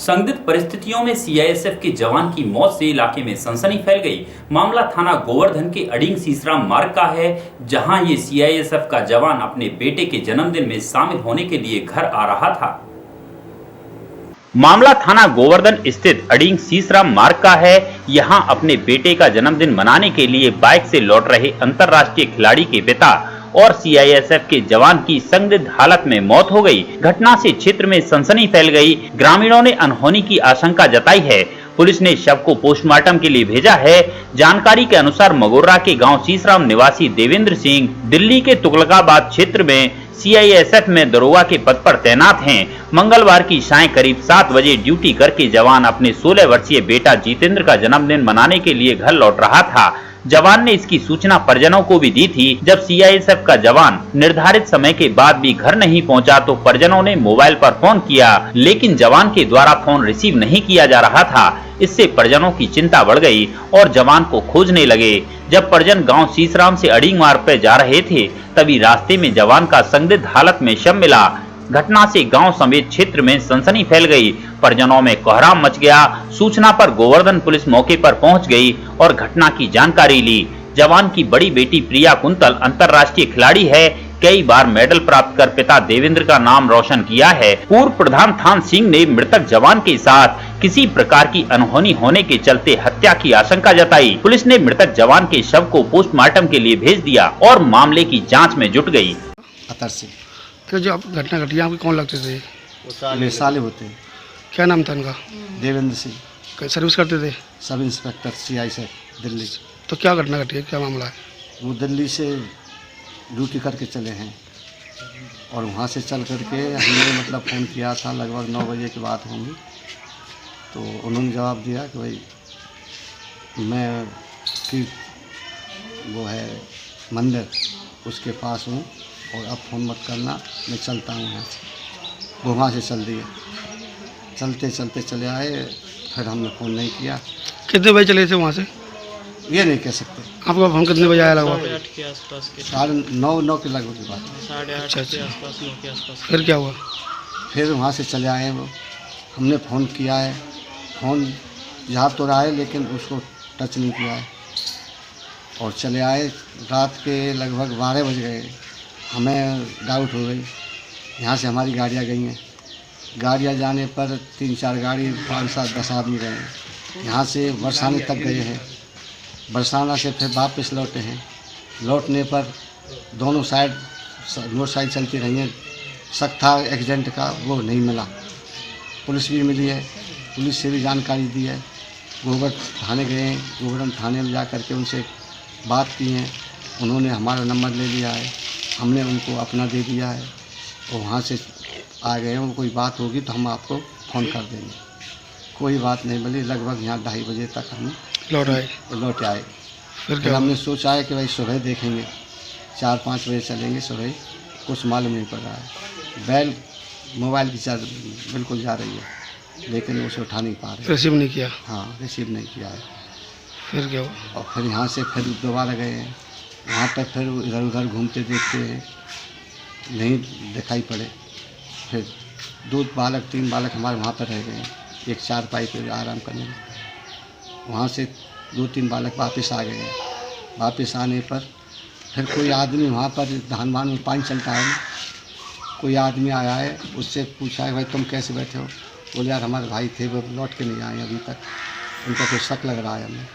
संदिग्ध परिस्थितियों में सीआईएसएफ के जवान की मौत से इलाके में सनसनी फैल गई। मामला थाना गोवर्धन के अडिंग सीसराम मार्ग का है, जहां ये सीआईएसएफ का जवान अपने बेटे के जन्मदिन में शामिल होने के लिए घर आ रहा था। मामला थाना गोवर्धन स्थित अडिंग सीसराम मार्ग का है। यहां अपने बेटे का जन्मदिन मनाने के लिए बाइक से लौट रहे अंतर्राष्ट्रीय खिलाड़ी के पिता और सीआईएसएफ के जवान की संदिग्ध हालत में मौत हो गई। घटना से क्षेत्र में सनसनी फैल गई। ग्रामीणों ने अनहोनी की आशंका जताई है। पुलिस ने शव को पोस्टमार्टम के लिए भेजा है। जानकारी के अनुसार मगोर्रा के गांव सीसराम निवासी देवेंद्र सिंह दिल्ली के तुगलकाबाद क्षेत्र में सीआईएसएफ में दरोगा के पद पर तैनात हैं। मंगलवार की शाम करीब 7 बजे ड्यूटी करके जवान अपने 16 वर्षीय बेटा जितेंद्र का जन्मदिन मनाने के लिए घर लौट रहा था। जवान ने इसकी सूचना परिजनों को भी दी थी। जब सीआईएसएफ का जवान निर्धारित समय के बाद भी घर नहीं पहुंचा तो परिजनों ने मोबाइल पर फोन किया, लेकिन जवान के द्वारा फोन रिसीव नहीं किया जा रहा था। इससे परिजनों की चिंता बढ़ गई और जवान को खोजने लगे। जब परिजन गांव सीसराम से अडिंग मार्ग पर जा रहे थे, तभी रास्ते में जवान का संदिग्ध हालत में शव मिला। घटना से गांव समेत क्षेत्र में सनसनी फैल गई। परिजनों में कोहराम मच गया। सूचना पर गोवर्धन पुलिस मौके पर पहुंच गई और घटना की जानकारी ली। जवान की बड़ी बेटी प्रिया कुंतल अंतर्राष्ट्रीय खिलाड़ी है। कई बार मेडल प्राप्त कर पिता देवेंद्र का नाम रोशन किया है। पूर्व प्रधान थान सिंह ने मृतक जवान के साथ किसी प्रकार की अनहोनी होने के चलते हत्या की आशंका जताई। पुलिस ने मृतक जवान के शव को पोस्टमार्टम के लिए भेज दिया और मामले की जाँच में जुट गयी। जो आप घटना घटी आपके कौन लगते थे? मेरे साले होते हैं। क्या नाम था उनका? देवेंद्र सिंह। सर्विस करते थे? सब इंस्पेक्टर सीआई से दिल्ली। तो क्या घटना घटी है, क्या मामला है? वो दिल्ली से ड्यूटी करके चले हैं और वहाँ से चल करके हमने मतलब फ़ोन किया था, लगभग 9 बजे की बात होंगी। तो उन्होंने जवाब दिया कि भाई मैं कि वो है मंदिर उसके पास हूँ और अब फ़ोन मत करना, मैं चलता हूँ यहाँ से। वो वहाँ से चल दिए। चलते चलते चले आए, फिर हमने फ़ोन नहीं किया। कितने बजे चले थे वहाँ से? ये नहीं कह सकते। आपका फ़ोन कितने बजे आया? लगभग 8:30 के आसपास के 9:30 के लगभग की बात। 8:30 के आसपास, 9 के आसपास। फिर क्या हुआ? फिर वहाँ से चले आए। वो हमने फ़ोन किया है, फ़ोन जा तो रहा है लेकिन उसको टच नहीं किया है और चले आए। रात के लगभग 12 बज गए। हमें डाउट हो गई। यहाँ से हमारी गाड़ियाँ गई हैं। गाड़ियाँ जाने पर 3-4 गाड़ी 5-7-10 आदमी गए हैं। यहाँ से बरसाने तक गए हैं। बरसाना से फिर वापस लौटे हैं। लौटने पर दोनों साइड मोटरसाइकिल चलती रही हैं। शक था एक्सीडेंट का, वो नहीं मिला। पुलिस भी मिली है, पुलिस से भी जानकारी दी है। गोवर्धन थाने गए हैं, गोवर्धन थाने में जा कर के उनसे बात की है। उन्होंने हमारा नंबर ले लिया है, हमने उनको अपना दे दिया है और वहाँ से आ गए हैं। कोई बात होगी तो हम आपको फ़ोन कर देंगे। कोई बात नहीं मिली। लगभग यहाँ 2:30 बजे तक हम लौट आए। फिर हमने सोचा है कि भाई सुबह देखेंगे, 4-5 बजे चलेंगे सुबह। कुछ मालूम नहीं पड़ रहा है। बैल मोबाइल की चार्ज बिल्कुल जा रही है लेकिन उसे उठा नहीं पा रहे। रिसीव नहीं किया? हाँ, रिसीव नहीं किया है। फिर क्या हुआ? और फिर यहाँ से फिर दोबारा गए हैं। वहाँ पर फिर इधर उधर घूमते देखते हैं, नहीं दिखाई पड़े। फिर 2 बालक 3 बालक हमारे वहाँ पर रह गए हैं। एक 4 पाई पे आराम करने। वहाँ से 2-3 बालक वापस आ गए हैं। वापस आने पर फिर कोई आदमी वहाँ पर धानवान में पानी चलता है, कोई आदमी आया है। उससे पूछा है भाई तुम कैसे बैठे हो? बोले यार हमारे भाई थे, वो लौट के नहीं आए अभी तक, उनका कुछ शक लग रहा है हमें।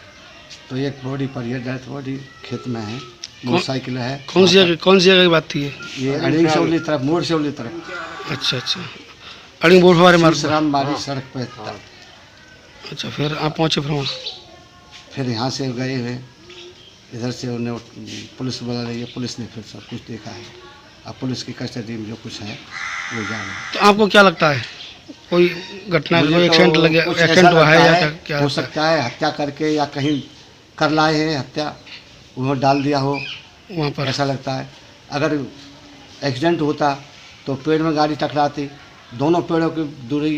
तो एक बॉडी पर ये डेथ बॉडी खेत में है, मोटरसाइकिल है। कौन सी जगह की बात थी ये अडिंग से उली तरफ, मोड़ से उली तरफ। अच्छा। अडिंग बोर्ड हमारे सीसराम बारी सड़क पे था। अच्छा, फिर आप पहुँचे? फिर वहाँ फिर यहाँ से गए हुए, इधर से उन्हें पुलिस बुला रही है। पुलिस ने फिर सब कुछ देखा है। अब पुलिस की कस्टडी में जो कुछ है वो जाने। तो आपको क्या लगता है, कोई घटना, कोई एक्सीडेंट लगे, एक्सीडेंट हुआ है या क्या? हो सकता है हत्या करके या कहीं कर लाए हैं हत्या, उन्होंने डाल दिया हो वहाँ पर, ऐसा लगता है। अगर एक्सीडेंट होता तो पेड़ में गाड़ी टकराती। दोनों पेड़ों की दूरी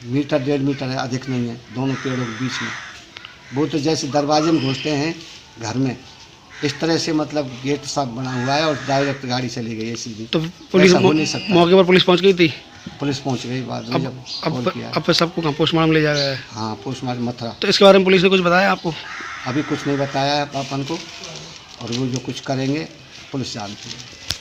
1-1.5 मीटर है, अधिक नहीं है दोनों पेड़ों के बीच में। वो तो जैसे दरवाजे में घुसते हैं घर में, इस तरह से मतलब गेट सब बना हुआ है और डायरेक्ट गाड़ी चली गई है सीधी। तो पुलिस मौके पर पुलिस पहुंच गई थी? पुलिस पहुंच गई बाद में जब कॉल किया है। अब सबको कहाँ पोस्टमार्टम ले जाया गया है? हाँ पोस्टमार्टम मथुरा। तो इसके बारे में पुलिस ने कुछ बताया आपको? अभी कुछ नहीं बताया है अपन को, और वो जो कुछ करेंगे पुलिस जानती है।